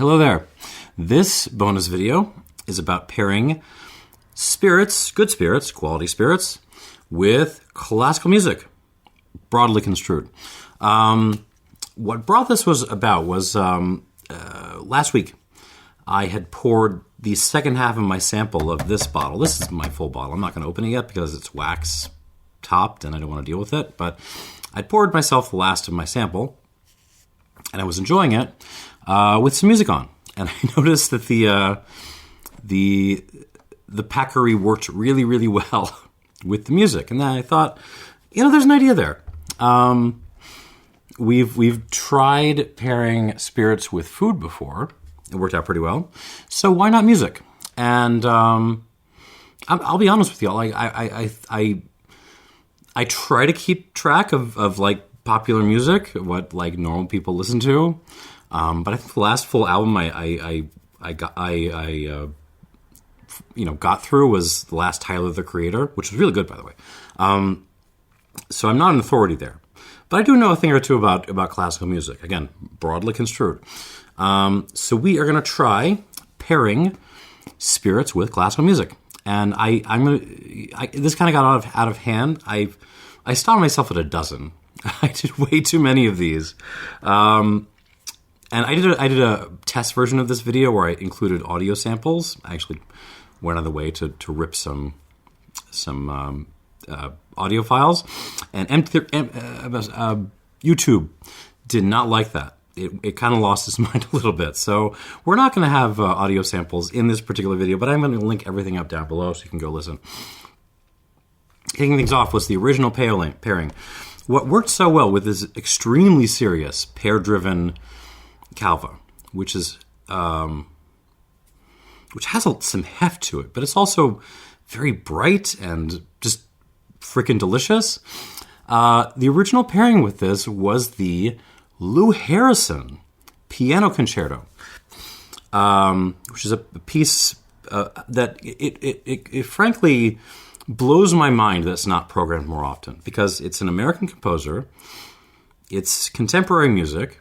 Hello there. This bonus video is about pairing spirits, good spirits, quality spirits, with classical music, broadly construed. What brought this was about was last week I had poured the second half of my sample of this bottle. This is my full bottle. I'm not going to open it yet because it's wax topped and I don't want to deal with it. But I poured myself the last of my sample and I was enjoying it with some music on. And I noticed that the packery worked really, really well with the music. And then I thought, there's an idea there. We've tried pairing spirits with food before. It worked out pretty well. So why not music? And I'll be honest with you. I try to keep track of like popular music, what like normal people listen to. But I think the last full album I got through was the last Tyler, the Creator, which was really good, by the way. So I'm not an authority there. But I do know a thing or two about classical music. Again, broadly construed. So we are going to try pairing spirits with classical music. And this kind of got out of hand. I stopped myself at a dozen. I did way too many of these. And I did a test version of this video where I included audio samples. I actually went on the way to rip some audio files, and YouTube did not like that. It kind of lost its mind a little bit. So we're not going to have audio samples in this particular video, but I'm going to link everything up down below so you can go listen. Kicking things off was the original pairing. What worked so well with this extremely serious pair-driven Calva, which has some heft to it, but it's also very bright and just freaking delicious. The original pairing with this was the Lou Harrison Piano Concerto, which is a piece that it frankly blows my mind that it's not programmed more often, because it's an American composer, it's contemporary music,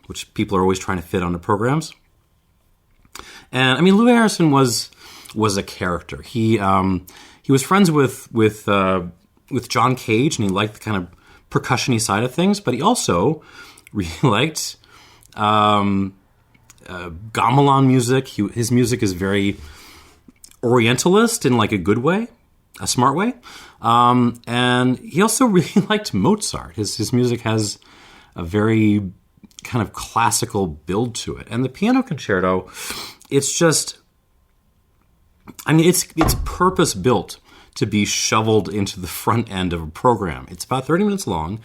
which people are always trying to fit onto programs. And I mean, Lou Harrison was a character. He was friends with John Cage, and he liked the kind of percussion-y side of things, but he also really liked gamelan music. His music is very Orientalist in like a good way, a smart way. And he also really liked Mozart. His music has a very kind of classical build to it. And the Piano Concerto, it's just, it's purpose-built to be shoveled into the front end of a program. It's about 30 minutes long,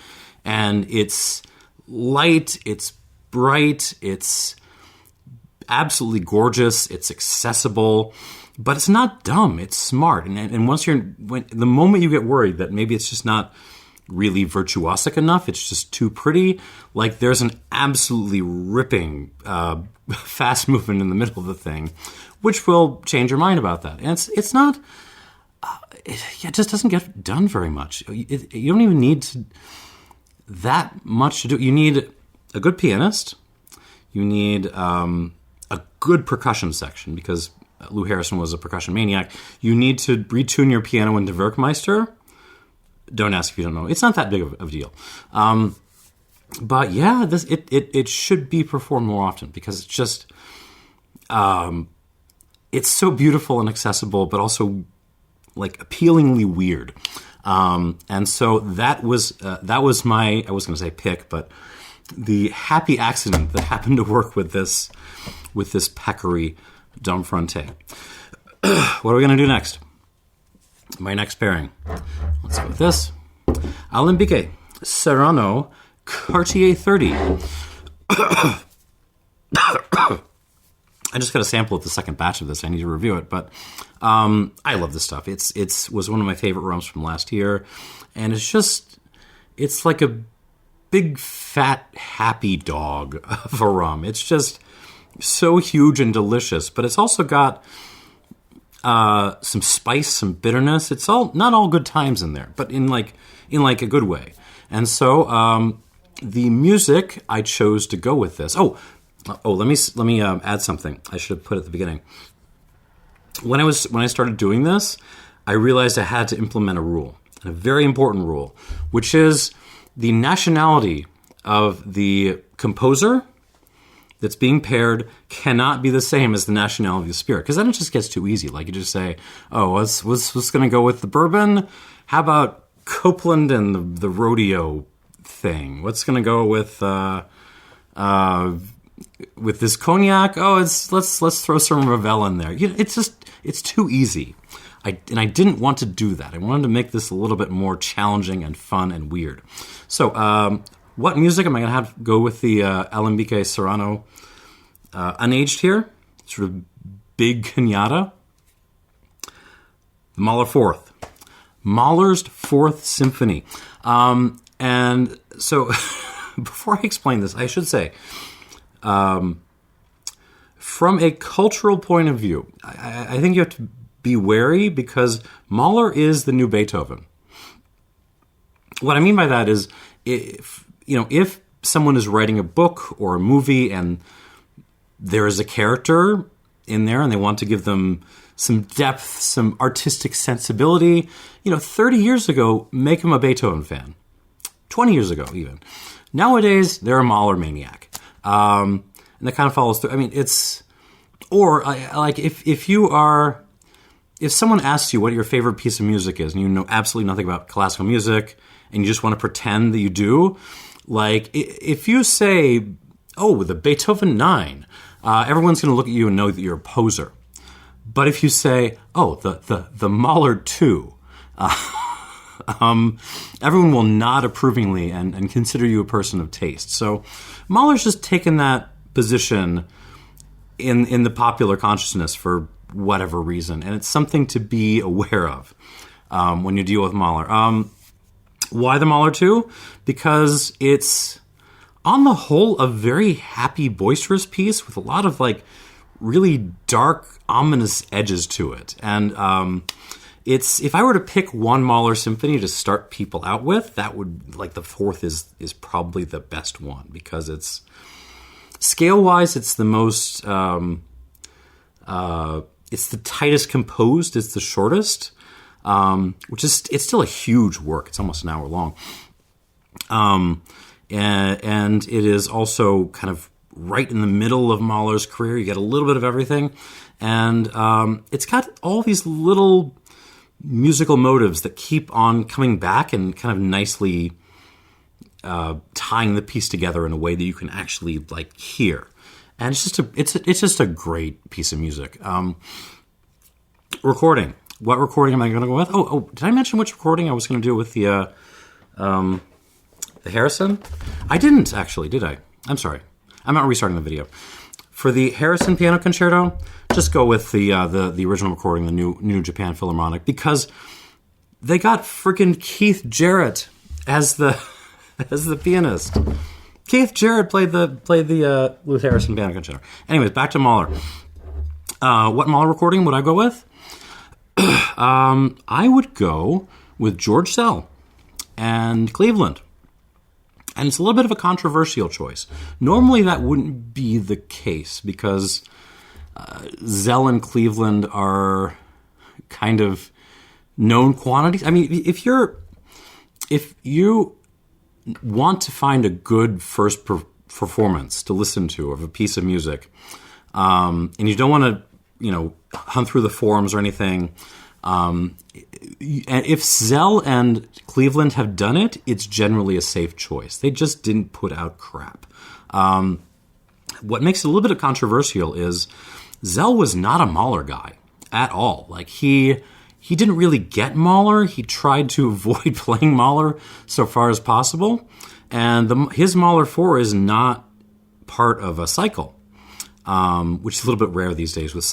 and it's light, it's bright, it's absolutely gorgeous, it's accessible, but it's not dumb, it's smart. And the moment you get worried that maybe it's just not really virtuosic enough, it's just too pretty, like there's an absolutely ripping fast movement in the middle of the thing, which will change your mind about that. And it's not, it just doesn't get done very much. You don't even need that much to do. You need a good pianist, you need a good percussion section, because Lou Harrison was a percussion maniac. You need to retune your piano into Werkmeister. Don't ask if you don't know. It's not that big of a deal. But yeah, it should be performed more often, because it's just it's so beautiful and accessible, but also like appealingly weird. And so that was my, I was going to say pick, but the happy accident that happened to work with this Packery Dom Fronte. What are we going to do next? My next pairing. Let's go with this. Alembique Serrano Cartier 30. I just got a sample of the second batch of this. I need to review it, but I love this stuff. It was one of my favorite rums from last year, and it's like a big, fat, happy dog of a rum. It's just so huge and delicious, but it's also got some spice, some bitterness. It's not all good times in there, but in like a good way. And so the music I chose to go with this. Oh, let me add something. I should have put at the beginning. When I started doing this, I realized I had to implement a rule, a very important rule, which is the nationality of the composer that's being paired cannot be the same as the nationality of the spirit, because then it just gets too easy. Like you just say, oh, what's going to go with the bourbon? How about Copeland and the rodeo thing? What's going to go with this cognac? Oh, let's throw some Ravel in there. It's too easy. I didn't want to do that. I wanted to make this a little bit more challenging and fun and weird. So, what music am I going to have go with the Alambique Serrano unaged here? Sort of big cañada. The Mahler Fourth. Mahler's Fourth Symphony. And so, before I explain this, I should say, from a cultural point of view, I think you have to be wary because Mahler is the new Beethoven. What I mean by that is, if someone is writing a book or a movie and there is a character in there and they want to give them some depth, some artistic sensibility, 30 years ago, make them a Beethoven fan. 20 years ago, even. Nowadays, they're a Mahler maniac. And that kind of follows through. I mean, if someone asks you what your favorite piece of music is and you know absolutely nothing about classical music and you just want to pretend that you do, like if you say, oh, the Beethoven 9, everyone's going to look at you and know that you're a poser. But if you say, oh, the Mahler 2, everyone will nod approvingly and consider you a person of taste. So Mahler's just taken that position in the popular consciousness for whatever reason, and it's something to be aware of when you deal with Mahler. Why the Mahler 2? Because it's, on the whole, a very happy, boisterous piece with a lot of really dark, ominous edges to it. And if I were to pick one Mahler symphony to start people out with, that would, the fourth is probably the best one, because it's, scale-wise, it's the most, it's the tightest composed, it's the shortest, it's still a huge work. It's almost an hour long. And it is also kind of right in the middle of Mahler's career. You get a little bit of everything. And it's got all these little musical motives that keep on coming back and kind of nicely tying the piece together in a way that you can actually hear. And it's just a great piece of music. Recording. What recording am I going to go with? Oh, did I mention which recording I was going to do with the Harrison? I didn't actually, did I? I'm sorry. I'm not restarting the video. For the Harrison Piano Concerto, just go with the original recording, the New Japan Philharmonic, because they got freaking Keith Jarrett as the pianist. Keith Jarrett played the Lou Harrison Piano Concerto. Anyways, back to Mahler. What Mahler recording would I go with? I would go with George Szell and Cleveland. And it's a little bit of a controversial choice. Normally that wouldn't be the case because Szell and Cleveland are kind of known quantities. I mean, if you want to find a good first performance to listen to of a piece of music, and you don't want to, hunt through the forums or anything, and if Szell and Cleveland have done it, it's generally a safe choice. They just didn't put out crap. What makes it a little bit controversial is Szell was not a Mahler guy at all. He didn't really get Mahler. He tried to avoid playing Mahler so far as possible. And his Mahler 4 is not part of a cycle, which is a little bit rare these days with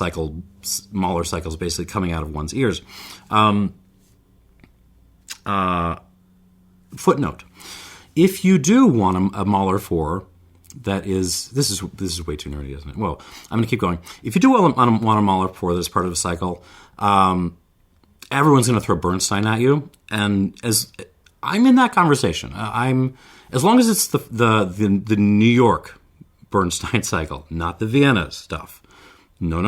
Mahler cycles basically coming out of one's ears. Footnote. If you do want a Mahler 4, this is way too nerdy, isn't it? Well, I'm going to keep going. If you do want a Mahler 4 that's part of a cycle, everyone's going to throw Bernstein at you, and as I'm in that conversation, as long as it's the New York Bernstein cycle, not the Vienna stuff. No.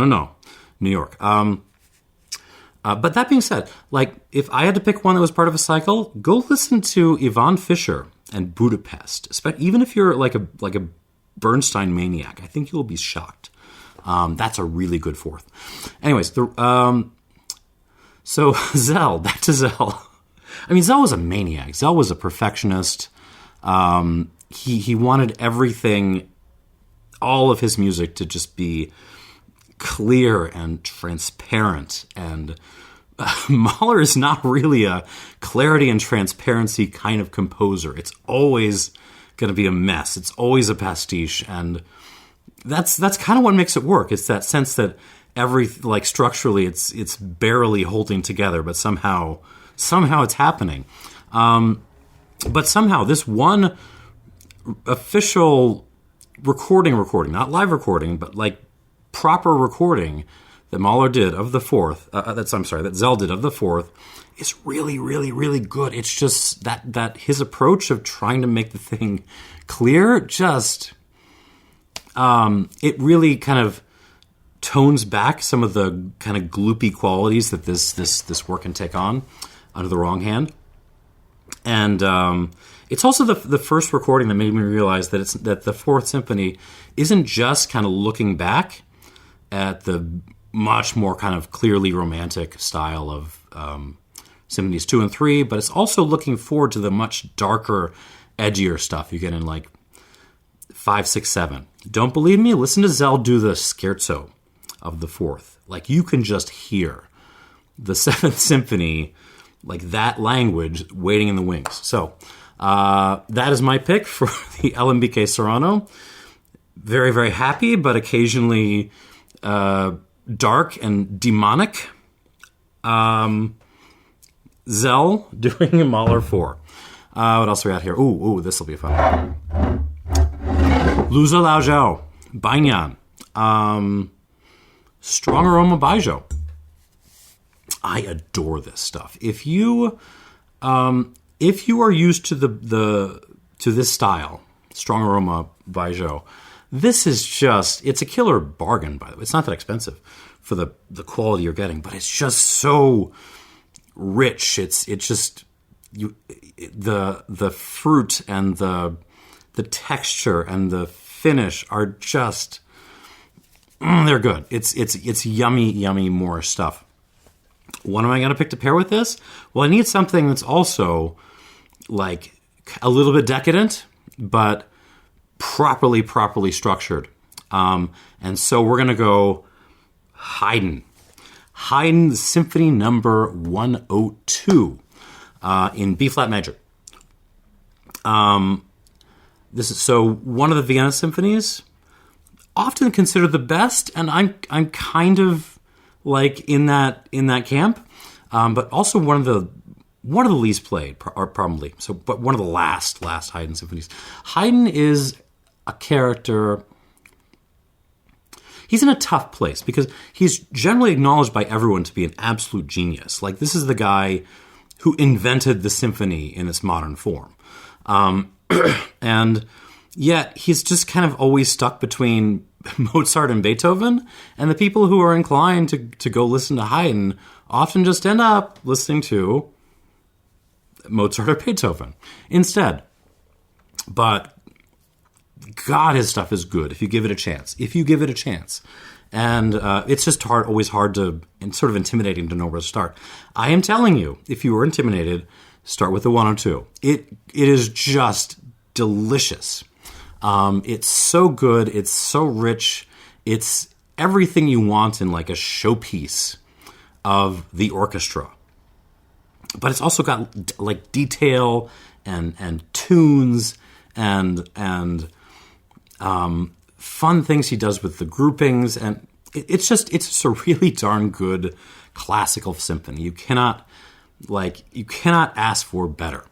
New York. But that being said, like, if I had to pick one that was part of a cycle, go listen to Ivan Fischer and Budapest. Even if you're like a Bernstein maniac, I think you'll be shocked. That's a really good fourth. Anyways, so Zell, back to Zell. I mean, Zell was a maniac. Zell was a perfectionist. He wanted everything, all of his music, to just be clear and transparent. And Mahler is not really a clarity and transparency kind of composer. It's always going to be a mess. It's always a pastiche, and that's kind of what makes it work. It's that sense that structurally it's barely holding together, but somehow it's happening. But somehow this one official recording, not live recording, but like proper recording that Mahler did of the fourth, that Zell did of the fourth, is really, really, really good. It's just that his approach of trying to make the thing clear, just it really kind of tones back some of the kind of gloopy qualities that this work can take on under the wrong hand. And it's also the first recording that made me realize that the Fourth Symphony isn't just kind of looking back at the much more kind of clearly romantic style of Symphonies 2 and 3, but it's also looking forward to the much darker, edgier stuff you get in like 5, 6, 7. Don't believe me? Listen to Zell do the scherzo of the fourth. Like, you can just hear the Seventh Symphony, like that language, waiting in the wings. So that is my pick for the LMBK Serrano. Very, very happy, but occasionally dark and demonic. Zell doing a Mahler 4. What else we got here? Ooh, this will be fun. Luza Lao Zhao, Banyan. Strong Aroma Baijiu. I adore this stuff. If you are used to to this style, Strong Aroma Baijiu, this is just, it's a killer bargain, by the way. It's not that expensive for the quality you're getting, but it's just so rich. It's just the fruit and the texture and the finish are just they're good. It's yummy more stuff. What am I going to pick to pair with this? Well, I need something that's also like a little bit decadent, but properly structured. And so we're going to go Haydn. Haydn Symphony number 102 in B-flat major. This is so one of the Vienna symphonies, often considered the best, and I'm kind of like in that camp, but also one of the least played, or probably so, but one of the last Haydn symphonies. Haydn is a character. He's in a tough place because he's generally acknowledged by everyone to be an absolute genius. Like, this is the guy who invented the symphony in its modern form. And yet he's just kind of always stuck between Mozart and Beethoven, and the people who are inclined to go listen to Haydn often just end up listening to Mozart or Beethoven instead. But God, his stuff is good if you give it a chance. And it's just always hard to, and sort of intimidating to know where to start. I am telling you, if you were intimidated, start with the 102. It is just delicious. It's so good. It's so rich. It's everything you want in like a showpiece of the orchestra. But it's also got like detail and tunes and fun things he does with the groupings, and it's just a really darn good classical symphony. You cannot ask for better.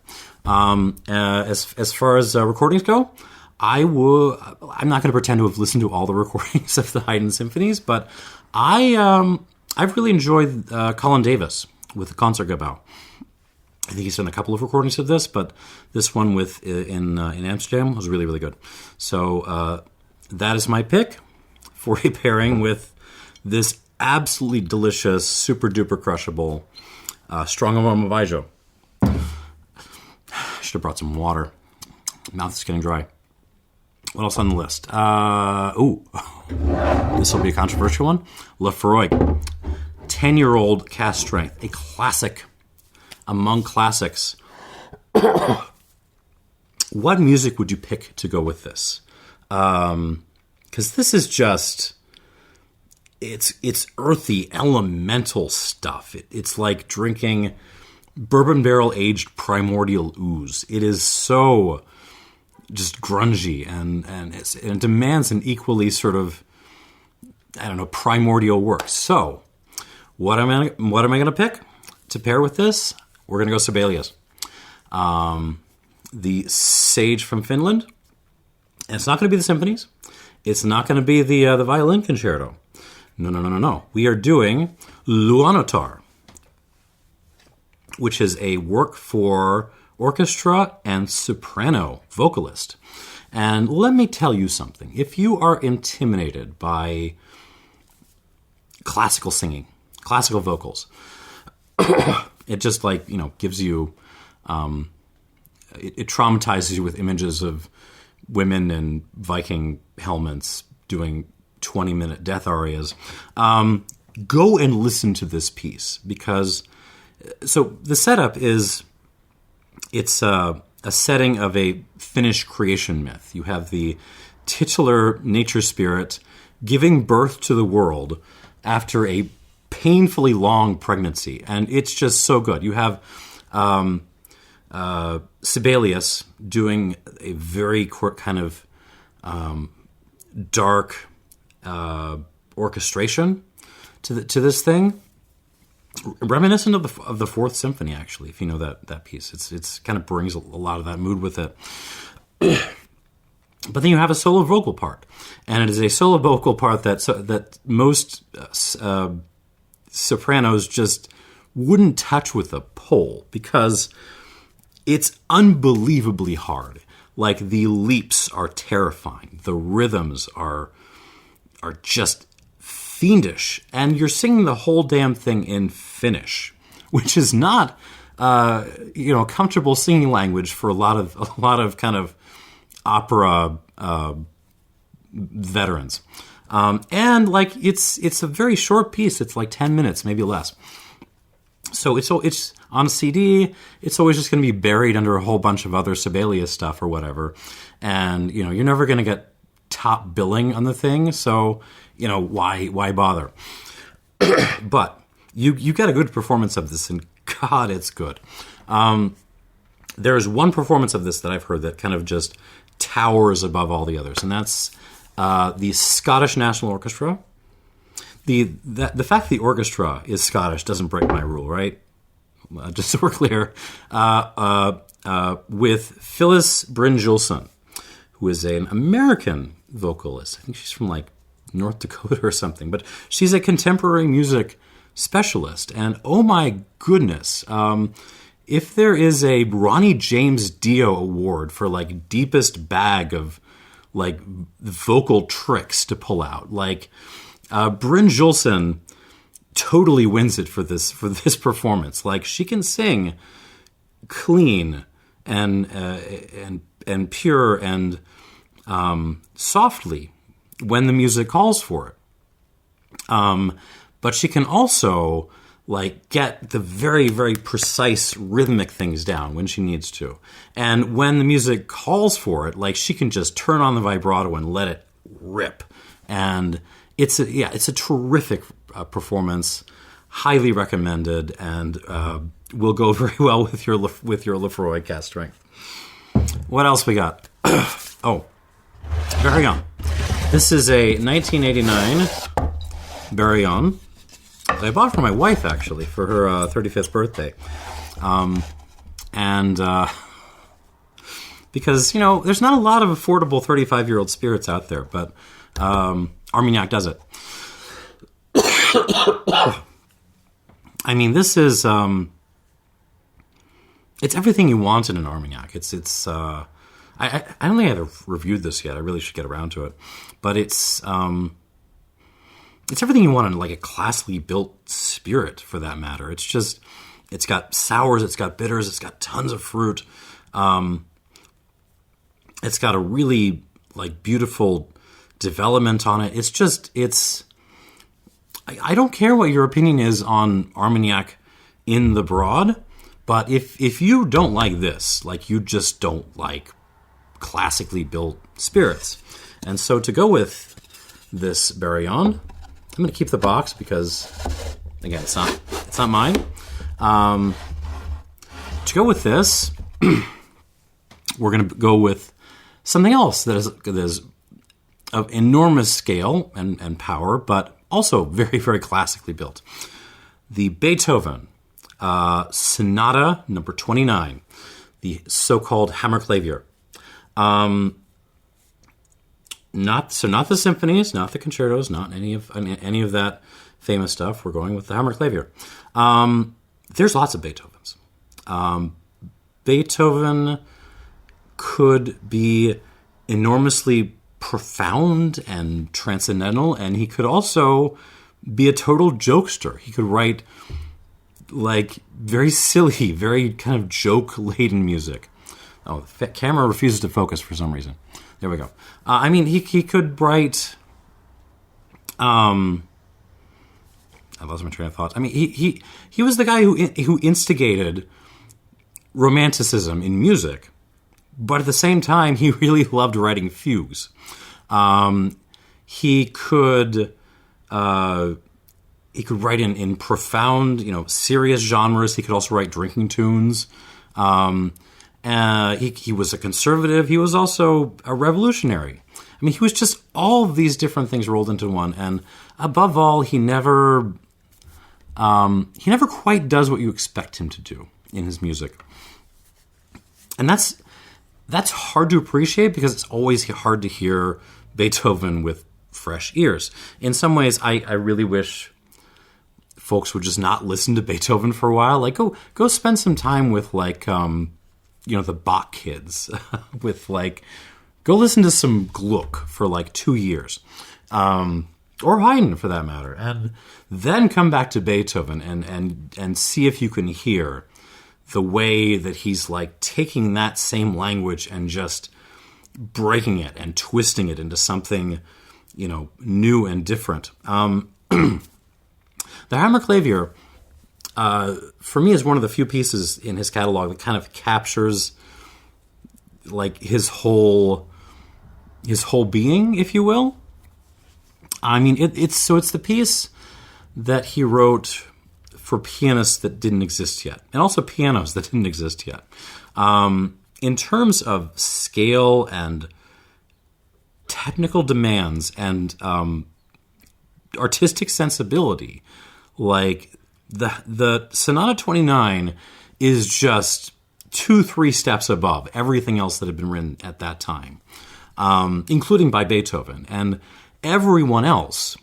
As far as recordings go, I'm not going to pretend to have listened to all the recordings of the Haydn symphonies, but I've really enjoyed Colin Davis with the Concertgebouw. I think he's done a couple of recordings of this, but this one in Amsterdam was really, really good. So that is my pick for a pairing with this absolutely delicious, super duper crushable strong aroma Baijiu. Should have brought some water. Mouth is getting dry. What else on the list? This will be a controversial one. Laphroaig, 10-year-old cast strength, a classic among classics. What music would you pick to go with this? Because this is just, it's earthy, elemental stuff. It's like drinking bourbon barrel aged primordial ooze. It is so just grungy and it demands an equally sort of, I don't know, primordial work. So what am I going to pick to pair with this? We're going to go Sibelius. The sage from Finland. And it's not going to be the symphonies. It's not going to be the violin concerto. No. We are doing Luannotar, which is a work for orchestra and soprano vocalist. And let me tell you something. If you are intimidated by classical singing, classical vocals, it just gives you, it traumatizes you with images of women in Viking helmets doing 20-minute death arias. Go and listen to this piece because, so the setup is, it's a setting of a Finnish creation myth. You have the titular nature spirit giving birth to the world after a painfully long pregnancy, and it's just so good. You have Sibelius doing a very kind of dark orchestration to this thing, reminiscent of the Fourth Symphony, actually. If you know that piece, it's kind of brings a lot of that mood with it. But then you have a solo vocal part, and it is a solo vocal part that most sopranos just wouldn't touch with a pole because it's unbelievably hard. Like, the leaps are terrifying. The rhythms are just fiendish. And you're singing the whole damn thing in Finnish, which is not, comfortable singing language for a lot of kind of opera veterans. And it's a very short piece. It's like 10 minutes, maybe less. So it's on a CD. It's always just going to be buried under a whole bunch of other Sibelius stuff or whatever. And, you're never going to get top billing on the thing. So, why bother? But you get a good performance of this, and God, it's good. There's one performance of this that I've heard that kind of just towers above all the others, and that's the Scottish National Orchestra. The fact the orchestra is Scottish doesn't break my rule, right? Just so we're clear. With Phyllis Bryn-Jolson, who is an American vocalist. I think she's from North Dakota or something, but she's a contemporary music specialist. And oh my goodness, if there is a Ronnie James Dio award for deepest bag of vocal tricks to pull out, Bryn-Jolson totally wins it for this performance. She can sing clean and pure and softly when the music calls for it. But she can also get the very, very precise rhythmic things down when she needs to. And when the music calls for it, she can just turn on the vibrato and let it rip. And it's a terrific performance, highly recommended, and will go very well with your Laphroaig cast strength. What else we got? Barillon. This is a 1989 Barillon that I bought for my wife, actually, for her 35th birthday. Because, there's not a lot of affordable 35-year-old spirits out there, but Armagnac does it. I mean, this is it's everything you want in an Armagnac. I don't think I've reviewed this yet. I really should get around to it. but it's everything you want in like a classically built spirit, for that matter. It's just, it's got sours, it's got bitters, it's got tons of fruit. It's got a really like beautiful development on it. It's just, I don't care what your opinion is on Armagnac in the broad, but if you don't like this, like you just don't like classically built spirits. And so to go with this Barillon, I'm going to keep the box because, again, it's not mine. To go with this, we're going to go with something else that is of enormous scale and power, but also very, very classically built. The Beethoven Sonata number 29, the so-called Hammerklavier. Not the symphonies, not the concertos, not any of that famous stuff. We're going with the Hammerklavier. There's lots of Beethovens. Beethoven could be enormously profound and transcendental, and he could also be a total jokester. He could write like very silly, very kind of joke-laden music. Oh, the camera refuses to focus for some reason. There we go. I mean, he could write. I lost my train of thought. I mean, he was the guy who instigated Romanticism in music, but at the same time, he really loved writing fugues. He could write in profound, serious genres. He could also write drinking tunes. He was a conservative. He was also a revolutionary. I mean, he was just all of these different things rolled into one. And above all, he never quite does what you expect him to do in his music. And that's hard to appreciate because it's always hard to hear Beethoven with fresh ears. In some ways, I really wish folks would just not listen to Beethoven for a while. Like, go spend some time with like, the Bach kids with like, go listen to some Gluck for like 2 years, or Haydn for that matter, and then come back to Beethoven and see if you can hear the way that he's like taking that same language and just breaking it and twisting it into something, new and different. The Hammerklavier, for me, is one of the few pieces in his catalog that kind of captures like his whole being, if you will. I mean, it's the piece that he wrote for pianists that didn't exist yet, and also pianos that didn't exist yet. In terms of scale and technical demands and artistic sensibility, like the Sonata 29 is just 2-3 steps above everything else that had been written at that time, including by Beethoven. And everyone else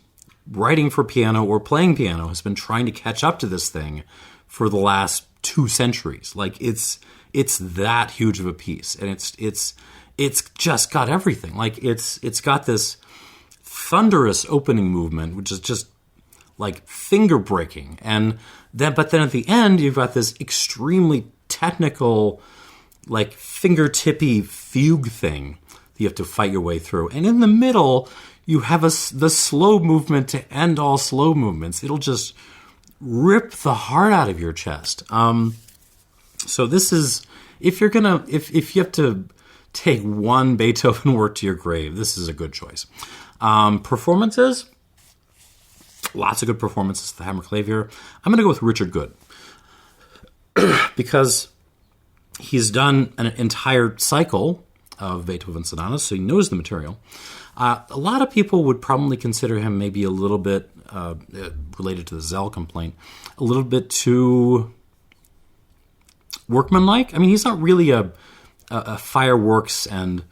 writing for piano or playing piano has been trying to catch up to this thing for the last 2 centuries. Like it's that huge of a piece, and it's just got everything. Like it's got this thunderous opening movement, which is just like finger breaking, but then at the end you've got this extremely technical, like fingertippy fugue thing that you have to fight your way through, and in the middle you have the slow movement to end all slow movements. It'll just rip the heart out of your chest. So this is, if you have to take one Beethoven work to your grave, this is a good choice. Performances, lots of good performances. The Hammerklavier. I'm going to go with Richard Good because he's done an entire cycle of Beethoven sonatas, so he knows the material. A lot of people would probably consider him maybe a little bit, related to the Zell complaint, a little bit too workmanlike. I mean, he's not really a fireworks and,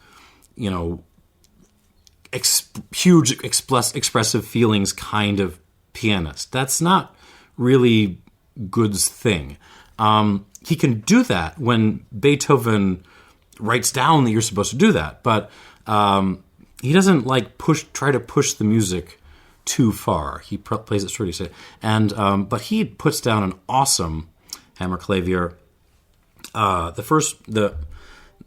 huge expressive feelings kind of pianist. That's not really Good's thing. He can do that when Beethoven writes down that you're supposed to do that, but he doesn't like try to push the music too far. He plays it pretty, and but he puts down an awesome hammer clavier. The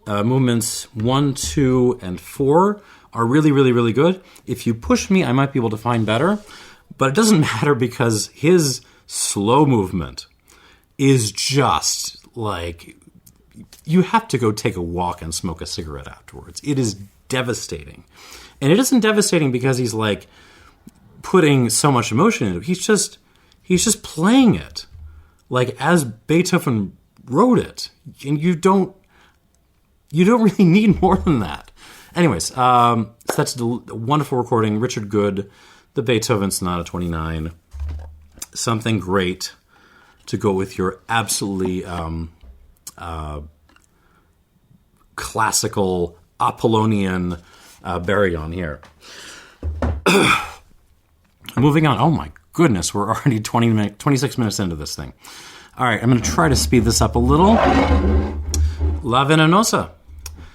movements 1, 2, and 4 are really, really, really good. If you push me, I might be able to find better, but it doesn't matter because his slow movement is just like you have to go take a walk and smoke a cigarette afterwards. It is devastating. And it isn't devastating because he's like putting so much emotion into it. He's just playing it like as Beethoven wrote it. And you don't really need more than that. Anyways, so that's a wonderful recording. Richard Good, the Beethoven Sonata 29. Something great to go with your absolutely classical Apollonian baritone here. Moving on. Oh my goodness, we're already 26 minutes into this thing. All right, I'm going to try to speed this up a little. La Venenosa,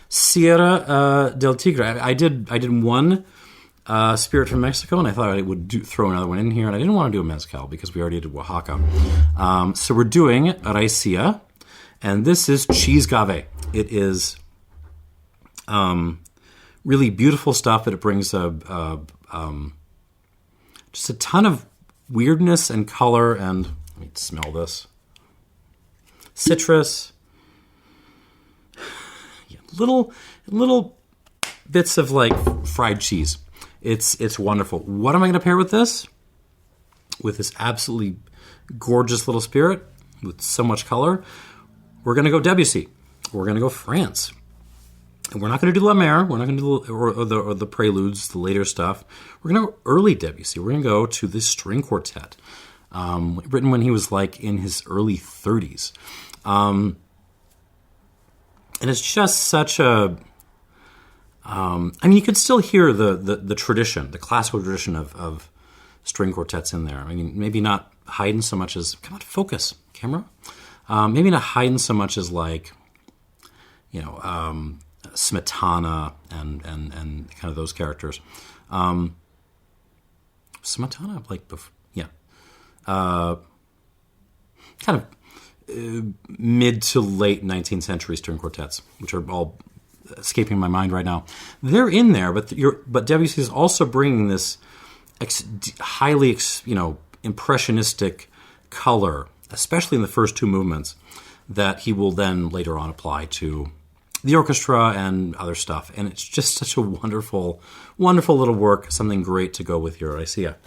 Sierra del Tigre. I did one spirit from Mexico, and I thought I would throw another one in here, and I didn't want to do a mezcal because we already did Oaxaca. So we're doing Raicilla, and this is cheese gave. It is really beautiful stuff, but it brings just a ton of weirdness and color, and let me smell this. Citrus. Yeah, little bits of like fried cheese. It's wonderful. What am I going to pair with this? With this absolutely gorgeous little spirit with so much color. We're going to go Debussy. We're going to go France. And we're not going to do La Mer. We're not going to do or the preludes, the later stuff. We're going to go early Debussy. We're going to go to this string quartet, written when he was like in his early 30s. And it's just such a... I mean, you could still hear the tradition, the classical tradition of string quartets in there. I mean, maybe not Haydn so much as... Come on, focus, camera. Maybe not Haydn so much as like, Smetana and kind of those characters. Smetana, like, kind of mid to late 19th century string quartets, which are all escaping my mind right now. They're in there, but Debussy is also bringing this highly, impressionistic color, especially in the first two movements, that he will then later on apply to the orchestra and other stuff. And it's just such a wonderful, wonderful little work, something great to go with your Raicilla.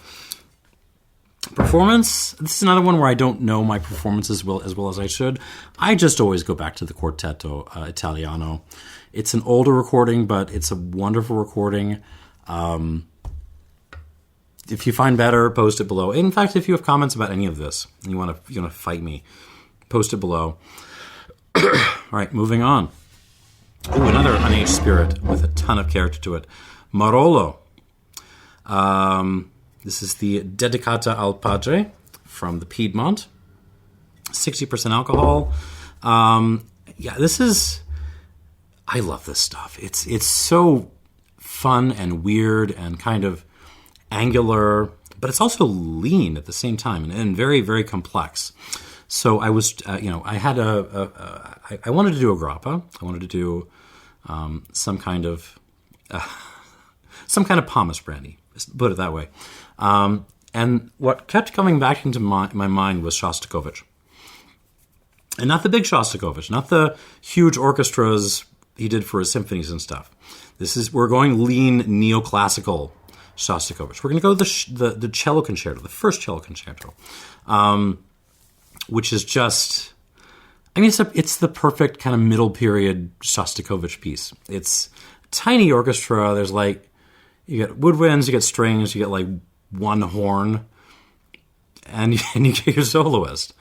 Performance, this is another one where I don't know my performance as well as I should. I just always go back to the Quartetto Italiano. It's an older recording, but it's a wonderful recording. If you find better, post it below. In fact, if you have comments about any of this, and you want to fight me, post it below. All right, moving on. Ooh, another unaged spirit with a ton of character to it. Marolo. This is the Dedicata al Padre from the Piedmont. 60% alcohol. This is... I love this stuff. It's so fun and weird and kind of angular, but it's also lean at the same time and very, very complex. So I was, I wanted to do a grappa. I wanted to do some kind of pomace brandy. Put it that way. And what kept coming back into my mind was Shostakovich. And not the big Shostakovich, not the huge orchestras he did for his symphonies and stuff. We're going lean neoclassical Shostakovich. We're going to go the cello concerto, the first cello concerto, which is just... I mean, it's the perfect kind of middle period Shostakovich piece. It's a tiny orchestra. There's like... You get woodwinds, you get strings, you get like one horn, and you get your soloist.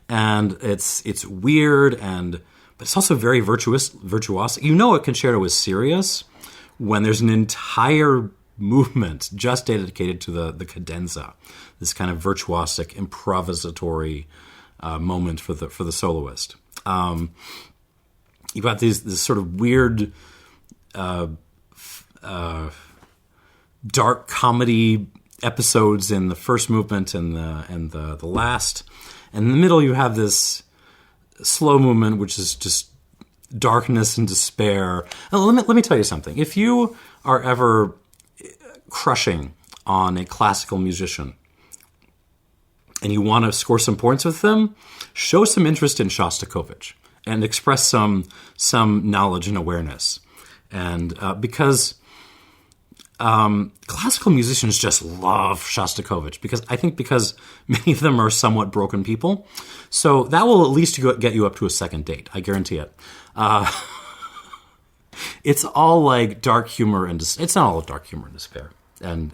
And it's weird, but it's also very virtuosic. You know a concerto is serious when there's an entire movement just dedicated to the cadenza, this kind of virtuosic, improvisatory moment for the soloist. You've got this sort of weird... dark comedy episodes in the first movement and the last. And in the middle, you have this slow movement, which is just darkness and despair. And let me tell you something. If you are ever crushing on a classical musician and you want to score some points with them, show some interest in Shostakovich and express some knowledge and awareness. And because classical musicians just love Shostakovich, because many of them are somewhat broken people. So that will at least get you up to a second date. I guarantee it. It's all like dark humor and it's not all dark humor and despair and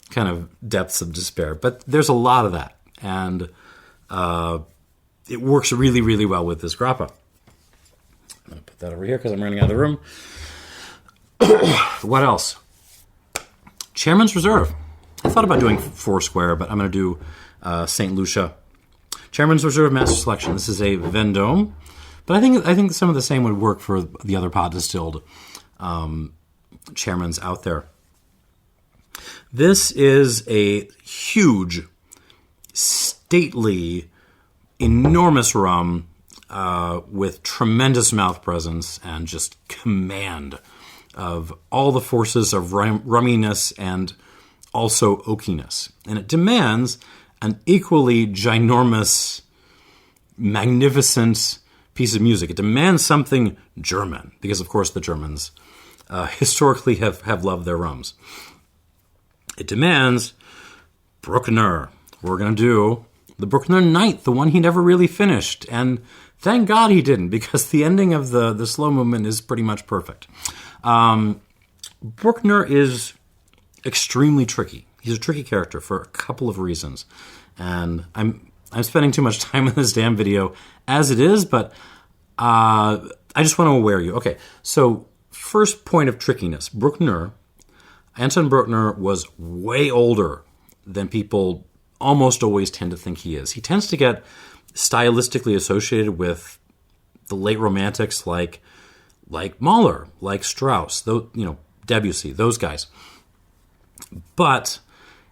kind of depths of despair, but there's a lot of that, and it works really, really well with this grappa. I'm going to put that over here because I'm running out of the room. What else? Chairman's Reserve. I thought about doing Foursquare, but I'm going to do St. Lucia. Chairman's Reserve Master Selection. This is a Vendome, but I think some of the same would work for the other pot distilled Chairmans out there. This is a huge, stately, enormous rum with tremendous mouth presence and just command of all the forces of rumminess and also oakiness. And it demands an equally ginormous, magnificent piece of music. It demands something German, because, of course, the Germans historically have loved their rums. It demands Bruckner. We're going to do the Bruckner Ninth, the one he never really finished. And thank God he didn't, because the ending of the slow movement is pretty much perfect. Bruckner is extremely tricky. He's a tricky character for a couple of reasons. And I'm spending too much time in this damn video as it is, but I just want to aware you. Okay, so first point of trickiness. Anton Bruckner was way older than people almost always tend to think he is. He tends to get stylistically associated with the late Romantics like Mahler, like Strauss, Debussy, those guys. But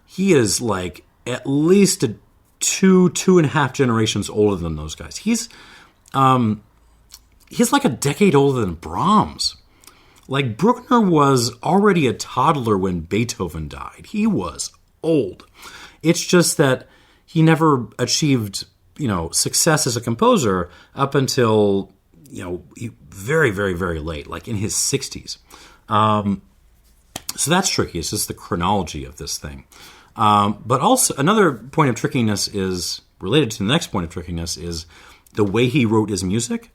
he is like at least 2.5 generations older than those guys. He's like a decade older than Brahms. Like, Bruckner was already a toddler when Beethoven died. He was old. It's just that he never achieved, success as a composer up until, very, very, very late, like in his 60s. So that's tricky. It's just the chronology of this thing. But also, another point of trickiness is, related to the next point of trickiness, is the way he wrote his music.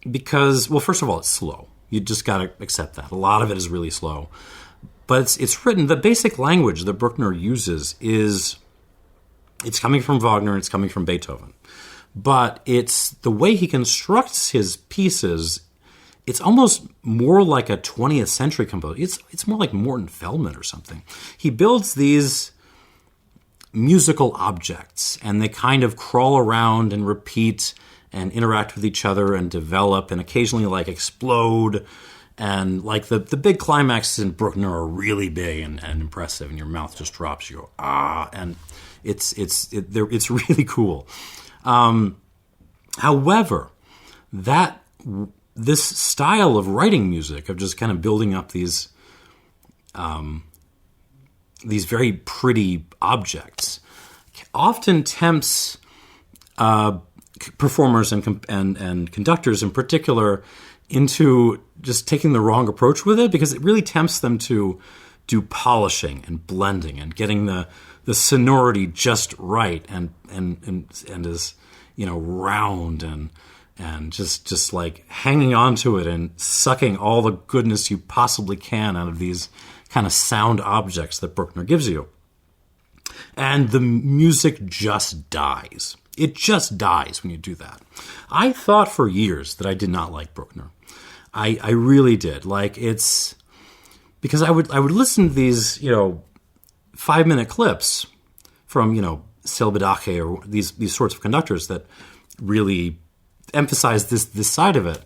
Because, well, first of all, it's slow. You just got to accept that. A lot of it is really slow. But it's written, the basic language that Bruckner uses it's coming from Wagner, it's coming from Beethoven. But it's the way he constructs his pieces, it's almost more like a 20th century composer. It's more like Morton Feldman or something. He builds these musical objects, and they kind of crawl around and repeat and interact with each other and develop and occasionally like explode. And like the big climaxes in Bruckner are really big and impressive, and your mouth just drops. You go, ah, and it's really cool. However, this style of writing music, of just kind of building up these very pretty objects, often tempts performers and conductors in particular into just taking the wrong approach with it, because it really tempts them to do polishing and blending and getting the sonority just right and is round and just like hanging on to it and sucking all the goodness you possibly can out of these kind of sound objects that Bruckner gives you. And the music just dies. It just dies when you do that. I thought for years that I did not like Bruckner. I really did. Like, it's because I would listen to these 5-minute clips from Selbedake or these sorts of conductors that really emphasize this side of it,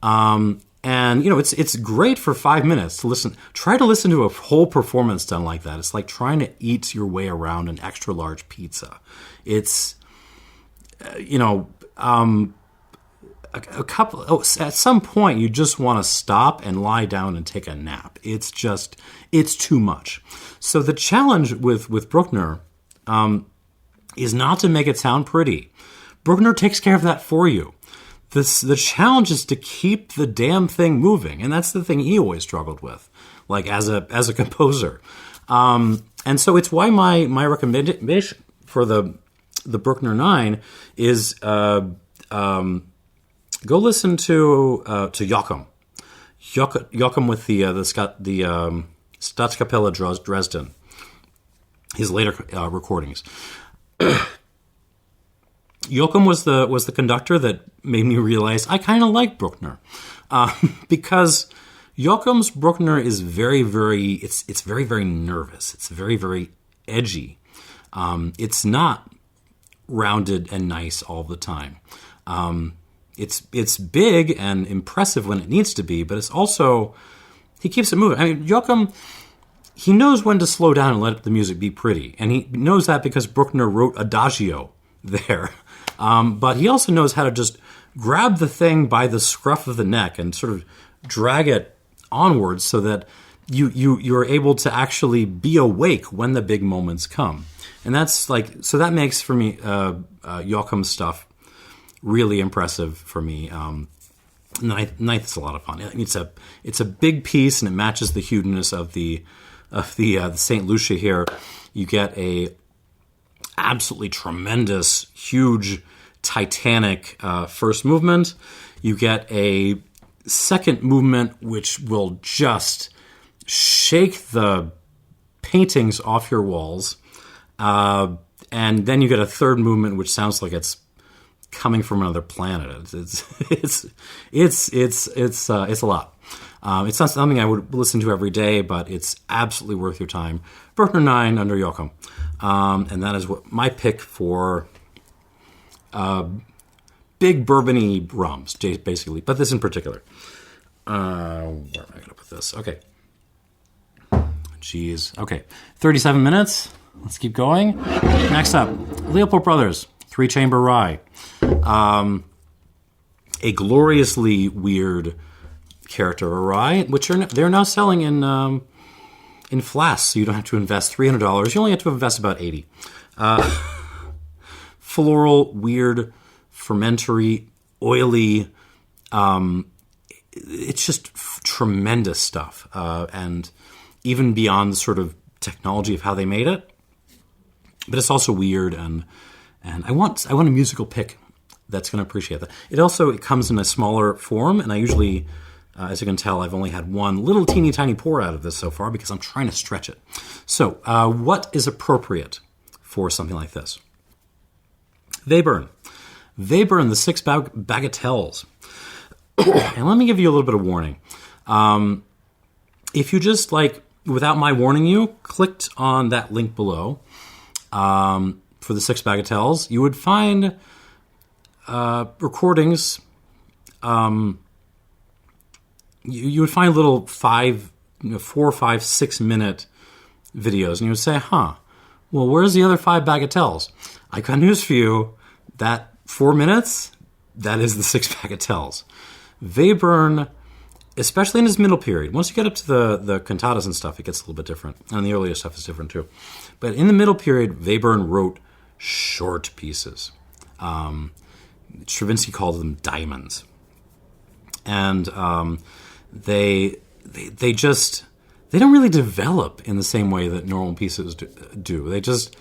and And, it's great for 5 minutes to listen. Try to listen to a whole performance done like that. It's like trying to eat your way around an extra large pizza. It's, at some point you just want to stop and lie down and take a nap. It's too much. So the challenge with Bruckner is not to make it sound pretty. Bruckner takes care of that for you. The challenge is to keep the damn thing moving, and that's the thing he always struggled with, like as a composer. And so it's why my recommendation for the Bruckner 9 is go listen to Joachim. Joachim with the Staatskapelle Dresden. His later recordings. Joachim was the conductor that made me realize I kind of like Bruckner, because Joachim's Bruckner is very, very it's very, very nervous. It's very, very edgy. It's not rounded and nice all the time. It's big and impressive when it needs to be, but it's also he keeps it moving. I mean, Joachim, he knows when to slow down and let the music be pretty, and he knows that because Bruckner wrote Adagio there. But he also knows how to just grab the thing by the scruff of the neck and sort of drag it onwards so that you're able to actually be awake when the big moments come. And that's so that makes for me Joachim's stuff really impressive for me. Ninth is a lot of fun. It's a big piece, and it matches the hugeness of the St. Lucia here. You get a absolutely tremendous, huge, titanic first movement. You get a second movement which will just shake the paintings off your walls, and then you get a third movement which sounds like it's coming from another planet. It's a lot. It's not something I would listen to every day, but it's absolutely worth your time. Bruckner 9 under Joachim. And that is what my pick for big bourbony rums, basically. But this in particular. Where am I going to put this? Okay. Jeez. Okay. 37 minutes. Let's keep going. Next up, Leopold Brothers, 3-chamber rye. A gloriously weird character of rye, which they're now selling in flasks, so you don't have to invest $300. You only have to invest about $80. Floral, weird, fermentary, oily. It's just tremendous stuff, and even beyond the sort of technology of how they made it. But it's also weird, and I want a musical pick that's going to appreciate that. It comes in a smaller form, and I usually, as you can tell, I've only had one little teeny tiny pour out of this so far because I'm trying to stretch it. So, what is appropriate for something like this? Webern, the 6 bagatelles. And let me give you a little bit of warning. If you just, without my warning you, clicked on that link below for the 6 bagatelles, you would find recordings. You would find little 4, 5, 6 minute videos, and you would say, well, where's the other 5 bagatelles? I got news for you. That 4 minutes, that is the 6 bagatelles. Webern, especially in his middle period, once you get up to the cantatas and stuff, it gets a little bit different. And the earlier stuff is different too. But in the middle period, Webern wrote short pieces. Stravinsky called them diamonds. And they don't really develop in the same way that normal pieces do. They just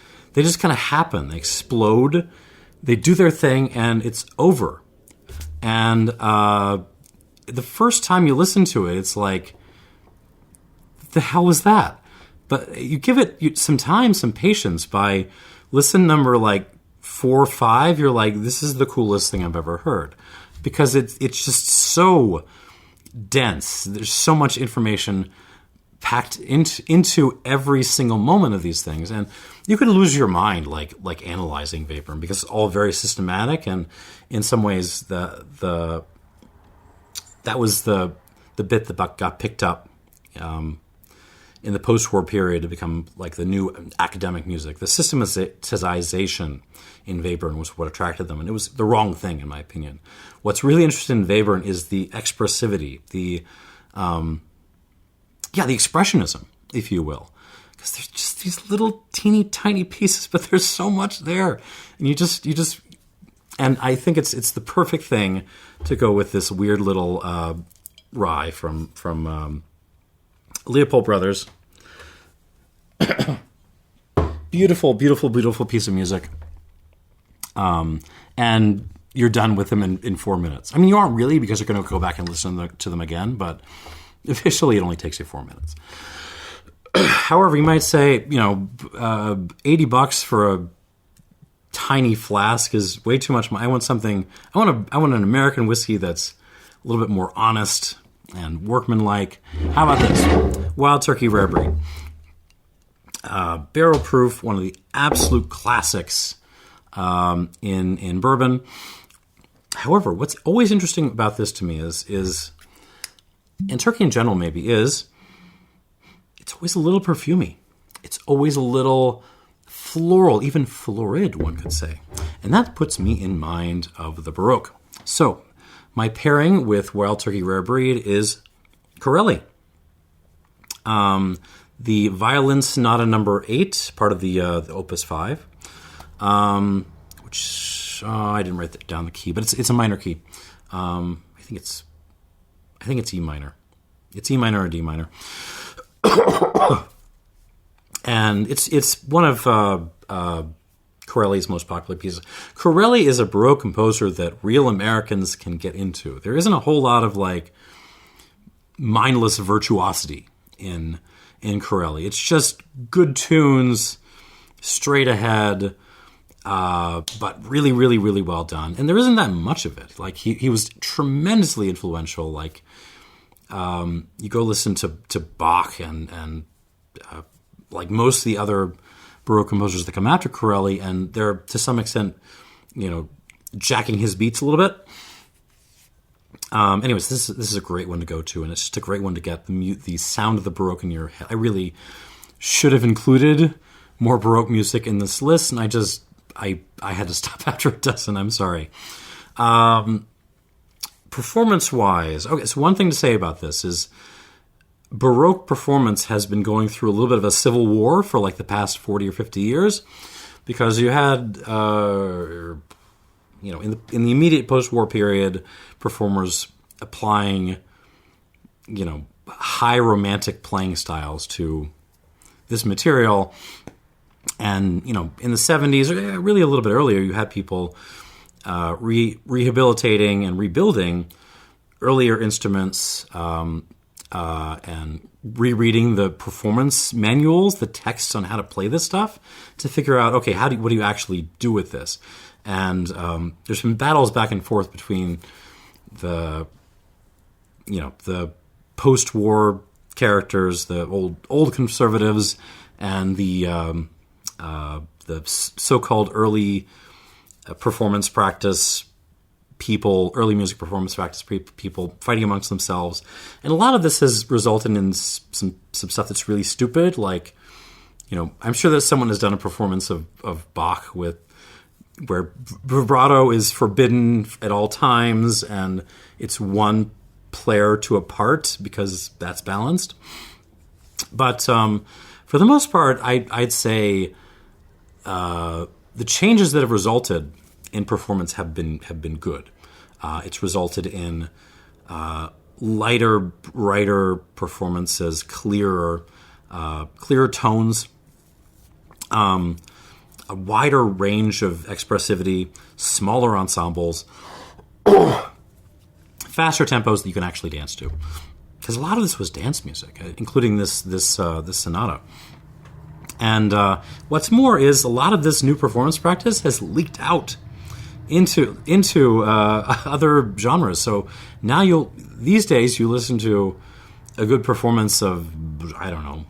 kind of happen. They explode. They do their thing, and it's over. And the first time you listen to it, it's like, the hell was that? But you give it some time, some patience. By listen number 4 or 5, you're like, this is the coolest thing I've ever heard. Because it's just so dense. There's so much information packed into every single moment of these things, and you could lose your mind like analyzing Webern, because it's all very systematic, and in some ways that was the the bit that got picked up in the post-war period to become like the new academic music. The systematization in Webern was what attracted them, and it was the wrong thing, in my opinion. What's really interesting in Webern is the expressivity, the expressionism, if you will. Because there's just these little teeny tiny pieces, but there's so much there. And you just and I think it's the perfect thing to go with this weird little rye from Leopold Brothers. Beautiful, beautiful, beautiful piece of music. And you're done with them in 4 minutes. I mean, you aren't really, because you're going to go back and listen to them again, but officially it only takes you 4 minutes. However, you might say, $80 for a tiny flask is way too much. I want something. I want an American whiskey that's a little bit more honest and workmanlike. How about this? Wild Turkey Rare Breed. Barrel proof, one of the absolute classics in bourbon. However, what's always interesting about this to me is and Turkey in general maybe, is it's always a little perfumey. It's always a little floral, even florid, one could say. And that puts me in mind of the Baroque. So, my pairing with Wild Turkey Rare Breed is Corelli. The Violin Sonata number 8, part of the Opus 5, which I didn't write down the key, but it's a minor key. I think it's E minor. It's E minor or D minor. And it's one of Corelli's most popular pieces. Corelli is a Baroque composer that real Americans can get into. There isn't a whole lot of like mindless virtuosity in Corelli. It's just good tunes, straight ahead, but really, really, really well done. And there isn't that much of it. Like he was tremendously influential. Like you go listen to Bach and like most of the other Baroque composers that come after Corelli, and they're to some extent, jacking his beats a little bit. Anyways, this is a great one to go to, and it's just a great one to get the sound of the Baroque in your head. I really should have included more Baroque music in this list, and I had to stop after a dozen. I'm sorry. Performance-wise, okay, so one thing to say about this is Baroque performance has been going through a little bit of a civil war for like the past 40 or 50 years, because you had, in the immediate post-war period, performers applying, high romantic playing styles to this material. And, in the 70s, or really a little bit earlier, you had people rehabilitating and rebuilding earlier instruments and rereading the performance manuals, the texts on how to play this stuff, to figure out, okay, what do you actually do with this? And there's been battles back and forth between the post-war characters, the old conservatives, and the so-called early performance practice people, early music performance practice people fighting amongst themselves. And a lot of this has resulted in some stuff that's really stupid. Like, I'm sure that someone has done a performance of Bach where vibrato is forbidden at all times, and it's one player to a part because that's balanced. But for the most part, I'd say the changes that have resulted in performance have been good. It's resulted in lighter, brighter performances, clearer tones, a wider range of expressivity, smaller ensembles, faster tempos that you can actually dance to. Because a lot of this was dance music, including this sonata. And what's more is a lot of this new performance practice has leaked out into other genres. So now these days you listen to a good performance of, I don't know,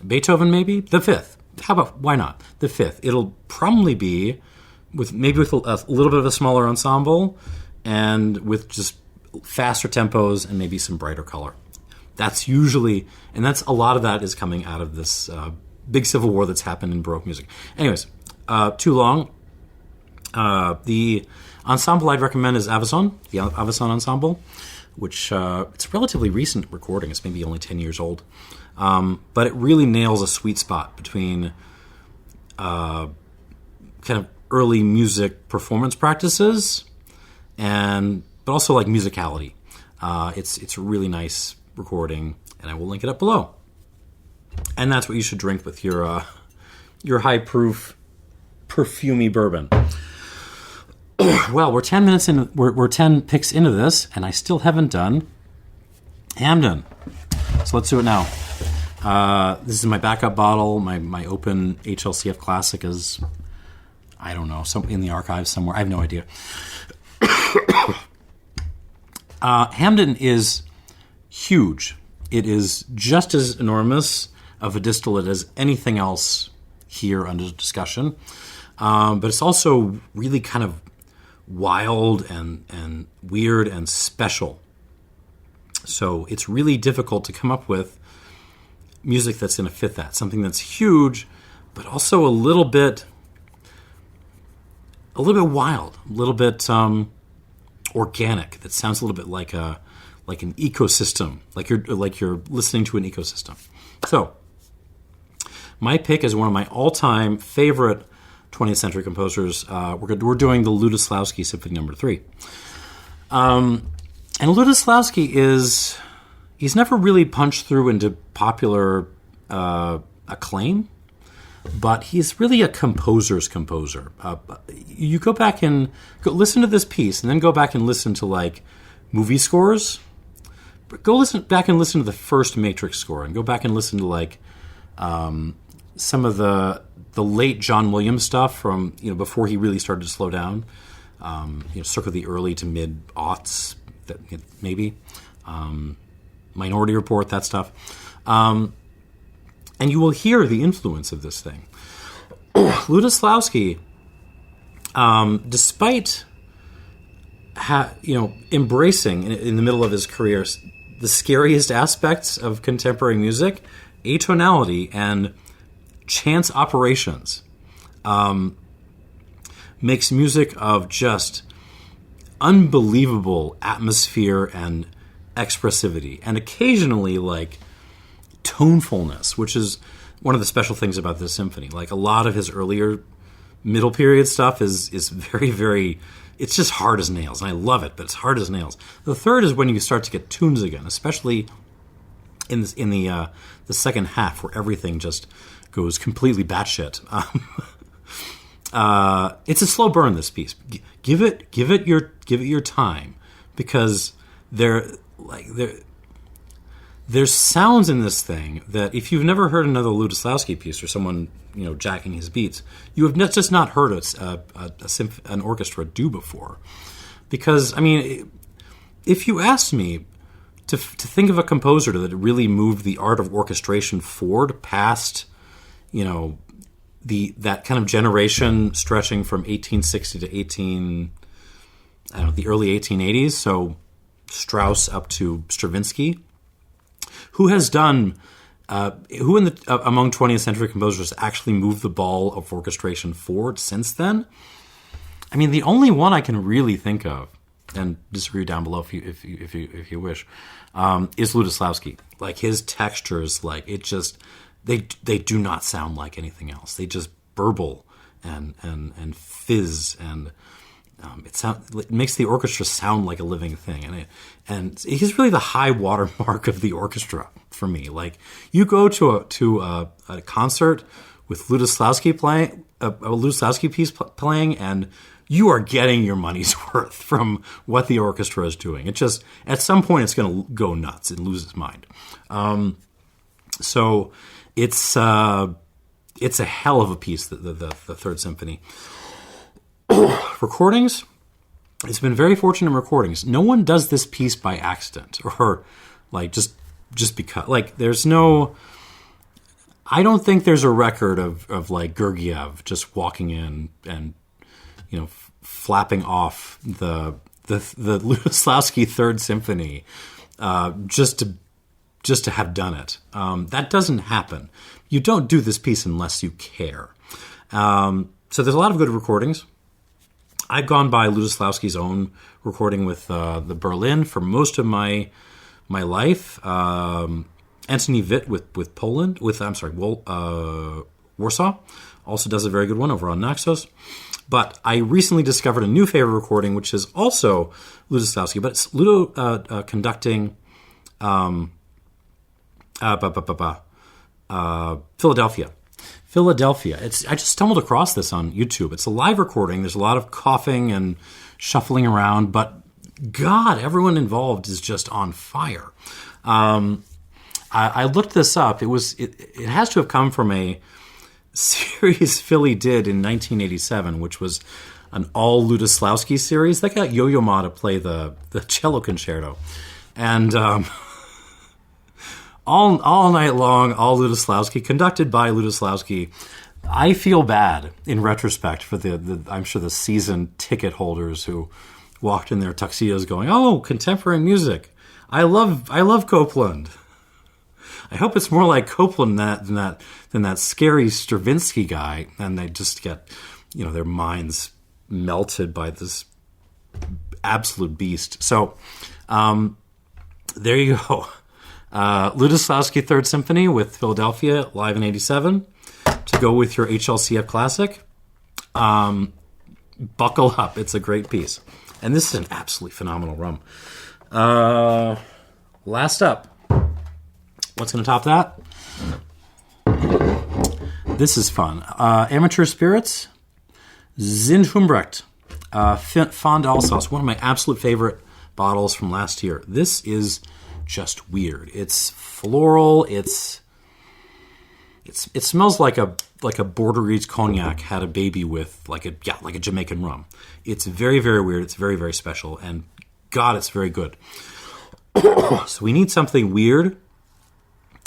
Beethoven maybe? The Fifth. Why not? The Fifth. It'll probably be with a little bit of a smaller ensemble and with just faster tempos and maybe some brighter color. That's usually, and that's a lot of that is coming out of this big civil war that's happened in Baroque music. Anyways, too long. The ensemble I'd recommend is Avison, the Avison Ensemble, which it's a relatively recent recording. It's maybe only 10 years old. But it really nails a sweet spot between kind of early music performance practices but also like musicality. It's a really nice recording, and I will link it up below. And that's what you should drink with your high proof perfumey bourbon. Well, we're 10 minutes in. We're 10 picks into this, and I still haven't done Hampden. So let's do it now. This is my backup bottle. My open HLCF Classic is, I don't know, in the archives somewhere. I have no idea. Hampden is huge. It is just as enormous of a distillate as anything else here under discussion. But it's also really kind of wild and weird and special. So it's really difficult to come up with music that's going to fit that. Something that's huge, but also a little bit wild, a little bit organic. That sounds a little bit like an ecosystem, like you're listening to an ecosystem. So my pick is one of my all-time favorite 20th century composers. We're doing the Lutosławski Symphony No. 3. And Lutosławski he's never really punched through into popular acclaim, but he's really a composer's composer. You go back and listen to this piece, and then go back and listen to like movie scores. Go back and listen to the first Matrix score, and go back and listen to like some of the late John Williams stuff from before he really started to slow down. Circa the early to mid aughts, maybe. Minority Report, that stuff. And you will hear the influence of this thing. Lutosławski, despite embracing in the middle of his career the scariest aspects of contemporary music, atonality and chance operations, makes music of just unbelievable atmosphere and expressivity, and occasionally like tonefulness, which is one of the special things about this symphony. Like a lot of his earlier middle period stuff is very, very, it's just hard as nails, and I love it, but it's hard as nails. The third is when you start to get tunes again, especially in the second half, where everything just goes completely batshit. It's a slow burn, this piece. Give it your time, because there's sounds in this thing that if you've never heard another Lutosławski piece or someone jacking his beats, you have just not heard an orchestra do before. Because if you asked me to think of a composer that really moved the art of orchestration forward past that kind of generation stretching from 1860 to the early 1880s, so Strauss up to Stravinsky, who has done, among 20th century composers actually moved the ball of orchestration forward since then? The only one I can really think of, and disagree down below if you wish, is Lutosławski. Like his textures, like it just, they do not sound like anything else. They just burble and fizz, and it makes the orchestra sound like a living thing, and he's really the high water mark of the orchestra for me. Like you go to a concert with Lutosławski playing a Lutosławski piece playing, and you are getting your money's worth from what the orchestra is doing. It just at some point it's going to go nuts and lose its mind. So it's a hell of a piece, the Third Symphony. Recordings, it's been very fortunate in recordings. No one does this piece by accident or like just because. Like there's no, I don't think there's a record of like Gergiev just walking in and flapping off the the Lutosławski Third Symphony just to have done it. That doesn't happen. You don't do this piece unless you care. So there's a lot of good recordings. I've gone by Lutosławski's own recording with the Berlin for most of my life. Antoni Witt with Poland, Warsaw, also does a very good one over on Naxos. But I recently discovered a new favorite recording, which is also Lutosławski, but it's Ludo conducting Philadelphia. I just stumbled across this on YouTube. It's a live recording. There's a lot of coughing and shuffling around, but God, everyone involved is just on fire. I looked this up. It has to have come from a series Philly did in 1987, which was an all Lutosławski series. They got Yo-Yo Ma to play the cello concerto, and all night long, all Lutosławski, conducted by Lutosławski. I feel bad in retrospect for I'm sure the season ticket holders who walked in their tuxedos going, "Oh, contemporary music! I love Copland." I hope it's more like Copland than that scary Stravinsky guy, and they just get, their minds melted by this absolute beast. So, there you go. Lutosławski Third Symphony with Philadelphia live in '87 to go with your HLCF classic. Buckle up; it's a great piece, and this is an absolutely phenomenal rum. Last up. What's going to top that? This is fun. Amateur Spirits, Zindhumbrecht, Fond Alsace, one of my absolute favorite bottles from last year. This is just weird. It's floral. It smells like a Bordeaux cognac had a baby with like a Jamaican rum. It's very, very weird. It's very, very special, and God, it's very good. So we need something weird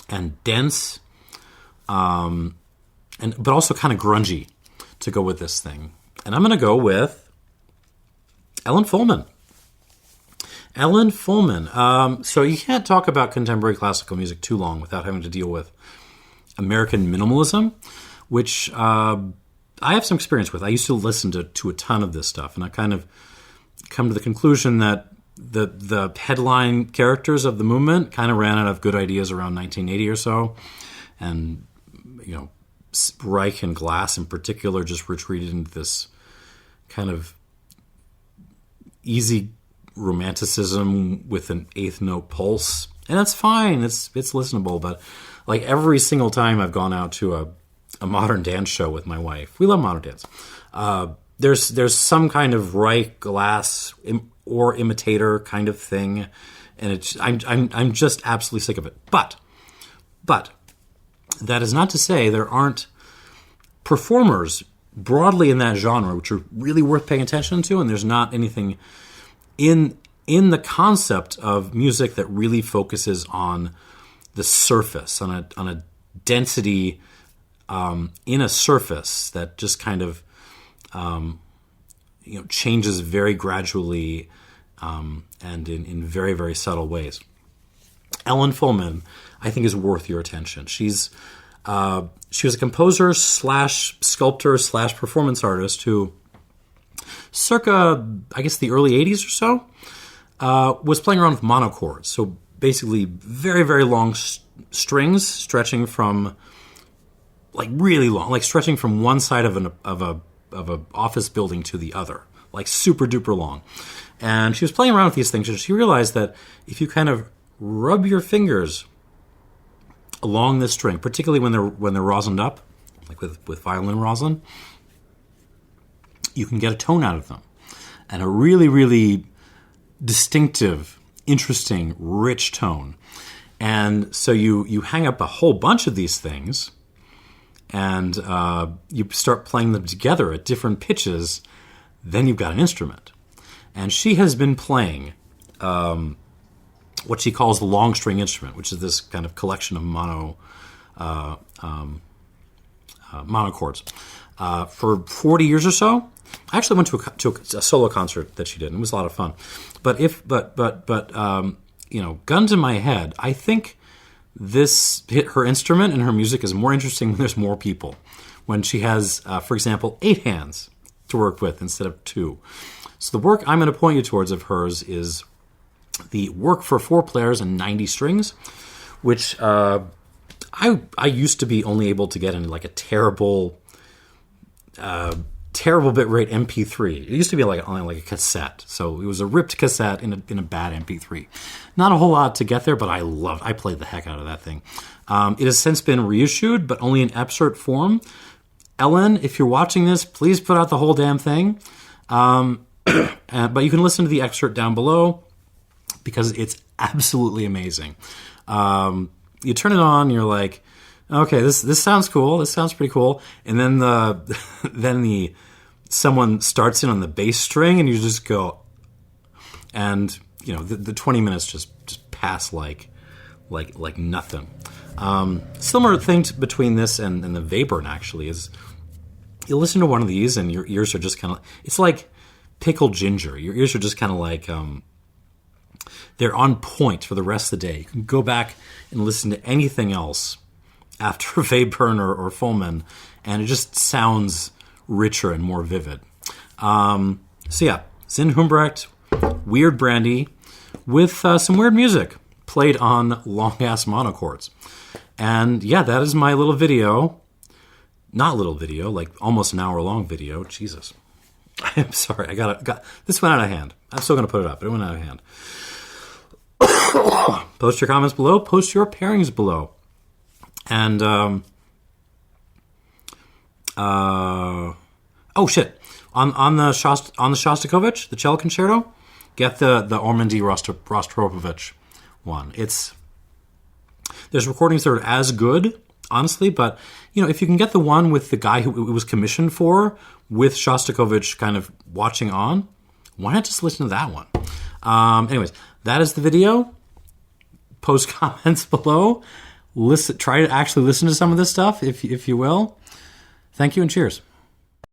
and dense, but also kind of grungy to go with this thing. And I'm going to go with Ellen Fullman. So you can't talk about contemporary classical music too long without having to deal with American minimalism, which I have some experience with. I used to listen to a ton of this stuff, and I kind of come to the conclusion that the headline characters of the movement kind of ran out of good ideas around 1980 or so, and Reich and Glass in particular just retreated into this kind of easy romanticism with an eighth note pulse, and that's fine. It's listenable, but like every single time I've gone out to a modern dance show with my wife, we love modern dance. There's some kind of Reich, Glass, or imitator kind of thing, and I'm just absolutely sick of it. But that is not to say there aren't performers broadly in that genre which are really worth paying attention to, and there's not anything in the concept of music that really focuses on the surface, on a density in a surface that just kind of changes very gradually and in very, very subtle ways. Ellen Fullman, I think, is worth your attention. She was a composer / sculptor / performance artist who, circa, I guess, the early 80s or so, was playing around with monochords. So basically very, very long strings stretching from, like, really long, like stretching from one side of a office building to the other, like super duper long. And she was playing around with these things, and she realized that if you kind of rub your fingers along this string, particularly when they're rosined up, like with violin rosin, you can get a tone out of them, and a really, really distinctive, interesting, rich tone. And so you hang up a whole bunch of these things, and you start playing them together at different pitches, then you've got an instrument. And she has been playing what she calls the long string instrument, which is this kind of collection of monochords. For 40 years or so, I actually went to a solo concert that she did, and it was a lot of fun. But guns in my head, I think her instrument and her music is more interesting when there's more people. When she has, for example, 8 hands to work with instead of 2. So the work I'm going to point you towards of hers is the work for 4 players and 90 strings, which I used to be only able to get in like a terrible bitrate MP3. It used to be only like a cassette, so it was a ripped cassette in a bad MP3. Not a whole lot to get there, but I played the heck out of that thing. It has since been reissued, but only in excerpt form. Ellen, if you're watching this, please put out the whole damn thing. But you can listen to the excerpt down below because it's absolutely amazing. You turn it on, you're like, okay, this sounds cool. This sounds pretty cool. And then someone starts in on the bass string, and you just go, and the 20 minutes just pass like nothing. Similar thing between this and the Webern actually is you listen to one of these and your ears are just kind of, it's like pickled ginger. Your ears are just kind of like, they're on point for the rest of the day. You can go back and listen to anything else after Webern or Fulman, and it just sounds richer and more vivid. So yeah, Zinn Humbrecht, Weird Brandy, with some weird music played on long-ass monochords. And yeah, that is my little video. Not little video, like almost an hour-long video. Jesus. I'm sorry, this went out of hand. I'm still going to put it up, but it went out of hand. Post your comments below. Post your pairings below. And, oh shit. On the Shostakovich, the cello concerto, get the Ormandy Rostropovich one. There's recordings that are as good, honestly, but if you can get the one with the guy who it was commissioned for, with Shostakovich kind of watching on, why not just listen to that one? Anyways, that is the video. Post comments below. Try to actually listen to some of this stuff, if you will. Thank you and cheers.